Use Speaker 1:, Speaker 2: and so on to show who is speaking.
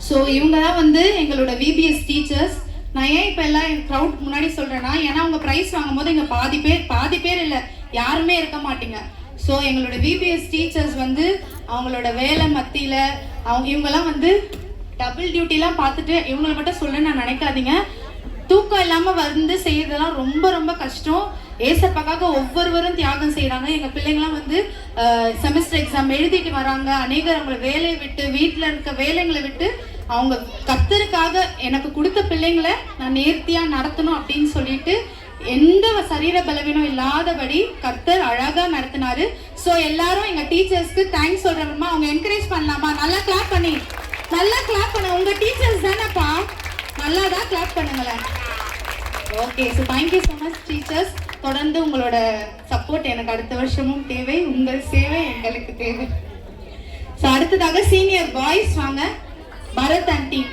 Speaker 1: So இவங்க தான் வந்து எங்களோட விபிஎஸ் டீச்சர்ஸ். நான் ஏன் இப்போ எல்லாம் என் க்ரௌட் முன்னாடி சொல்கிறேன்னா, ஏன்னா அவங்க ப்ரைஸ் வாங்கும்போது இங்கே பாதி பேர் இல்லை, யாருமே இருக்க மாட்டீங்க. ஸோ எங்களோட விபிஎஸ் டீச்சர்ஸ் வந்து அவங்களோட வேலை மத்தியில் இவங்கெல்லாம் வந்து டபுள் டியூட்டிலாம் பார்த்துட்டு இவங்களை மட்டும் சொல்லுன்னு நான் நினைக்காதீங்க. தூக்கம் இல்லாமல் வந்து செய்யறதெல்லாம் ரொம்ப ரொம்ப கஷ்டம். ஏசப்பாக்காக ஒவ்வொருவரும் தியாகம் செய்கிறாங்க. எங்கள் பிள்ளைங்களாம் வந்து செமஸ்டர் எக்ஸாம் எழுதிட்டு வராங்க. அநேகர் அவங்கள வேலையை விட்டு, வீட்டில் இருக்க வேலைங்களை விட்டு அவங்க கர்த்தருக்காக எனக்கு கொடுத்த பிள்ளைங்களை நான் நேர்த்தியாக நடத்தணும் அப்படின்னு சொல்லிட்டு எந்த சரீர பலவீனம் இல்லாதபடி கர்த்தர் அழகா நடத்தினாரு. ஸோ எல்லாரும் எங்க டீச்சர்ஸ்க்கு தேங்க்ஸ் சொல்றோம்மா. அவங்க என்கரேஜ் பண்ணலாமா? நல்லா கிளாப் பண்ண உங்க டீச்சர்ஸ் தானேப்பா, நல்லா தான் கிளாப் பண்ணுங்களேன். Okay, so thank you so much teachers. தொடர்ந்து உங்களோட சப்போர்ட் எனக்கு அடுத்த வருஷமும் தேவை, உங்கள் சேவை எங்களுக்கு தேவை. ஸோ அடுத்ததாக சீனியர் பாய்ஸ் வாங்க, பரத் அண்ட் டீம்.